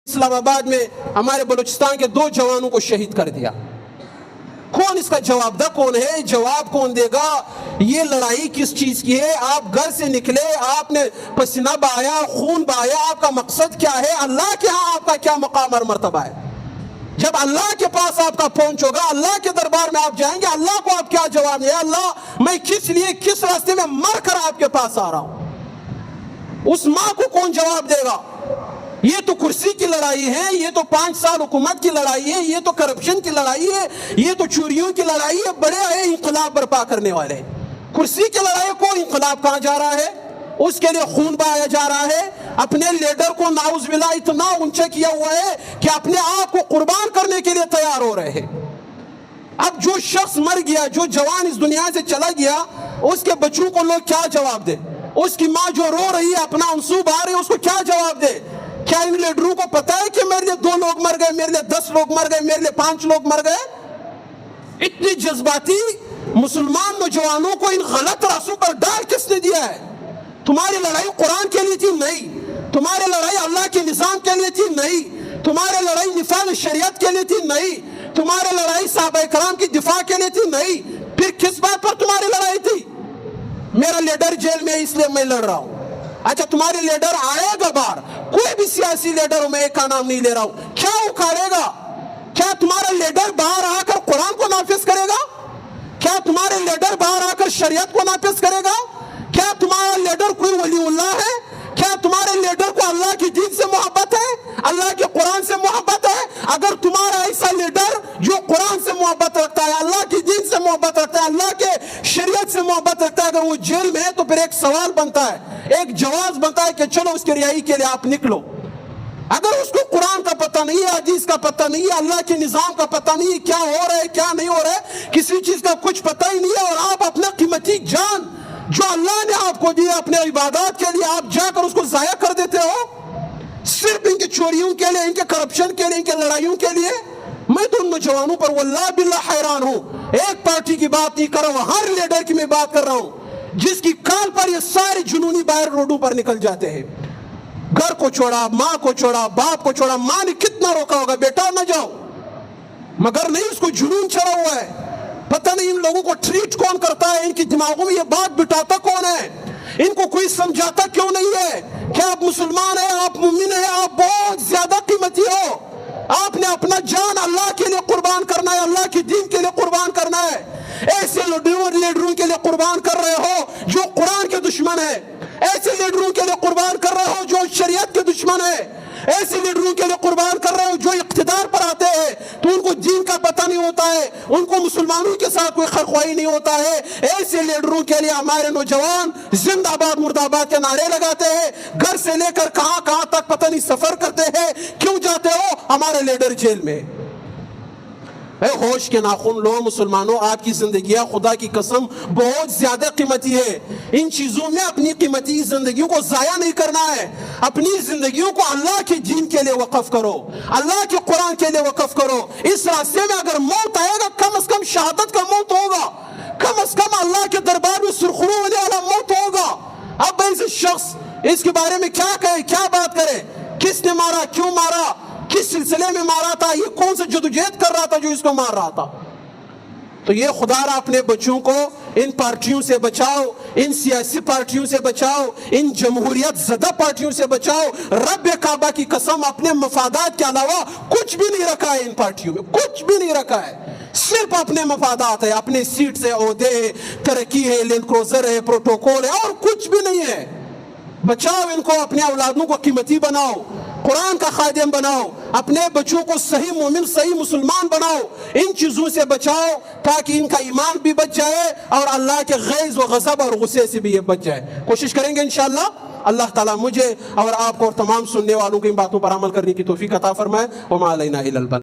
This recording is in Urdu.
اسلام آباد میں ہمارے بلوچستان کے 2 جوانوں کو شہید کر دیا. کون اس کا جواب دہ کون ہے؟ جواب کون دے گا؟ یہ لڑائی کس چیز کی ہے؟ آپ گھر سے نکلے، آپ نے پسینہ بہایا، خون بہایا، آپ کا مقصد کیا ہے؟ اللہ کے ہاں آپ کا کیا مقام اور مرتبہ ہے؟ جب اللہ کے پاس آپ کا پہنچ ہوگا، اللہ کے دربار میں آپ جائیں گے، اللہ کو آپ کیا جواب دیں؟ اللہ میں کس لیے، کس راستے میں مر کر آپ کے پاس آ رہا ہوں؟ اس ماں کو کون جواب دے گا؟ یہ تو کرسی کی لڑائی ہے، یہ تو 5 سال حکومت کی لڑائی ہے، یہ تو کرپشن کی لڑائی ہے، یہ تو چوریوں کی لڑائی ہے. بڑے آئے انقلاب برپا کرنے والے. کرسی کی لڑائی کو انقلاب کہاں جا رہا ہے؟ اس کے لیے خون بہایا جا رہا ہے. اپنے لیڈر کو نعوذ باللہ اتنا اونچا کیا ہوا ہے کہ اپنے آپ کو قربان کرنے کے لیے تیار ہو رہے ہیں. اب جو شخص مر گیا، جو جوان اس دنیا سے چلا گیا، اس کے بچوں کو لوگ کیا جواب دے؟ اس کی ماں جو رو رہی ہے، اپنا آنسو بہا رہی ہے، اس کو کیا جواب دے؟ کیا ان لیڈروں کو پتا ہے کہ میرے لیے 2 لوگ مر گئے، میرے لیے 10 لوگ مر گئے، میرے لیے 5 لوگ مر گئے؟ اتنی جذباتی مسلمان نوجوانوں کو ان غلط راستوں پر ڈال کس نے دیا ہے؟ تمہاری لڑائی قرآن کے لیے تھی؟ نہیں. تمہاری لڑائی اللہ کے نظام کے لیے تھی؟ نہیں. تمہاری لڑائی نفاذ شریعت کے لیے تھی؟ نہیں. تمہاری لڑائی صحابہ کرام کی دفاع کے لیے تھی؟ نہیں. پھر کس بات پر تمہاری لڑائی تھی؟ میرا لیڈر جیل میں اس لیے میں لڑ رہا ہوں. اچھا تمہارے لیڈر آئے گا باہر، کوئی بھی سیاسی لیڈر میں ایک کا نام نہیں لے رہا ہوں، کیا اکھاڑے گا؟ کیا تمہارا لیڈر باہر آ کر قرآن کو نافذ کرے گا؟ کیا تمہارے لیڈر باہر آ کر شریعت کو نافذ کرے گا؟ کیا تمہارا لیڈر کوئی ولی اللہ ہے؟ کیا تمہارے لیڈر کو اللہ کی دین سے محبت ہے، اللہ کے قرآن سے محبت ہے؟ اگر تمہارا ایسا لیڈر جو قرآن سے محبت رکھتا ہے، اللہ کی دین سے محبت رکھتا ہے، اللہ کے شریعت سے محبت رکھتا ہے، اگر وہ جیل میں ہے تو پھر ایک سوال بنتا ہے، ایک جواز بنتا ہے کہ چلو اس کی رہائی کے لیے آپ نکلو. اگر اس کو قرآن کا پتہ نہیں ہے، حدیث کا پتہ نہیں ہے، اللہ کے نظام کا پتہ نہیں ہے، کیا ہو رہا ہے کیا نہیں ہو رہا ہے، کسی چیز کا کچھ پتہ ہی نہیں ہے، اور آپ اپنا قیمتی جان جو اللہ نے آپ کو دی اپنے عبادات کے لیے، آپ جا کر اس کو ضائع کر دیتے ہو صرف ان کی چوریوں کے لیے، ان کے کرپشن کے لیے، ان کے لڑائیوں کے لیے. میں تو ان نوجوانوں پر واللہ باللہ حیران ہوں. ایک پارٹی کی بات نہیں کر رہا ہوں، ہر لیڈر کی میں بات کر رہا ہوں جس کی کال پر یہ سارے جنونی باہر روڈوں پر نکل جاتے ہیں. گھر کو چھوڑا، ماں کو چھوڑا، باپ کو چھوڑا. ماں نے کتنا روکا ہوگا بیٹا نہ جاؤ، مگر نہیں، اس کو جنون چڑھا ہوا ہے. پتہ نہیں ان لوگوں کو ٹریٹ کون کرتا ہے، ان کی دماغوں میں یہ بات بٹاتا کون ہے، ان کو کوئی سمجھاتا کیوں نہیں ہے کہ آپ مسلمان ہیں، آپ مومن ہیں، آپ بہت زیادہ قیمتی ہو، آپ نے اپنا جان اللہ کے لیے قربان کرنا ہے، اللہ کی دین کے لیے قربان کرنا ہے. ایسے لیڈروں کے لیے قربان کر رہے ہو جو قرآن کے دشمن ہے، ایسے لیڈروں کے لیے قربان کر رہے ہو جو شریعت کے دشمن ہے، ایسے لیڈروں کے لیے قربان کر رہے ہو جو اقتدار پر آتے ہیں تو ان کو دین کا پتہ نہیں ہوتا ہے، ان کو مسلمانوں کے ساتھ کوئی خرخوائی نہیں ہوتا ہے. ایسے لیڈروں کے لیے ہمارے نوجوان زندہ باد مرد آباد کے نعرے لگاتے ہیں، گھر سے لے کر کہاں کہاں تک پتہ نہیں سفر کرتے ہیں. کیوں جاتے ہو؟ ہمارے لیڈر جیل میں. اے ہوش کے ناخن لو مسلمانوں، آپ کی زندگیاں خدا کی قسم بہت زیادہ قیمتی ہے. ان چیزوں میں اپنی قیمتی زندگیوں کو ضائع نہیں کرنا ہے. اپنی زندگیوں کو اللہ کے دین کے لیے وقف کرو، اللہ کے قرآن کے لیے وقف کرو. اس راستے میں اگر موت آئے گا، کم از کم شہادت کا موت ہوگا، کم از کم اللہ کے دربار میں سرخرو ہونے والا موت ہوگا. اب ایسے شخص اس کے بارے میں کیا کہے، کیا بات کرے؟ کس نے مارا، کیوں مارا، کس سلسلے میں مارا تھا، یہ کون سے جدوجہد کر رہا تھا جو اس کو مار رہا تھا؟ تو یہ خدا را اپنے بچوں کو ان پارٹیوں سے بچاؤ، ان سیاسی پارٹیوں سے بچاؤ، ان جمہوریت زدہ پارٹیوں سے بچاؤ. رب کعبہ کی قسم اپنے مفادات کے علاوہ کچھ بھی نہیں رکھا ہے ان پارٹیوں میں، کچھ بھی نہیں رکھا ہے. صرف اپنے مفادات ہے، اپنے سیٹ سے عہدے ہے، ترقی ہے، لینڈ کروزر ہے، پروٹوکول ہے، اور کچھ بھی نہیں ہے. بچاؤ ان کو، اپنے اولادوں کو قیمتی بناؤ، قرآن کا خادم بناؤ، اپنے بچوں کو صحیح مومن، صحیح مسلمان بناؤ. ان چیزوں سے بچاؤ تاکہ ان کا ایمان بھی بچ جائے اور اللہ کے غیظ و غضب اور غصے سے بھی یہ بچ جائے. کوشش کریں گے انشاءاللہ. اللہ تعالیٰ مجھے اور آپ کو اور تمام سننے والوں کی ان باتوں پر عمل کرنے کی توفیق عطا فرمائے. وما علینا الا البلاغ.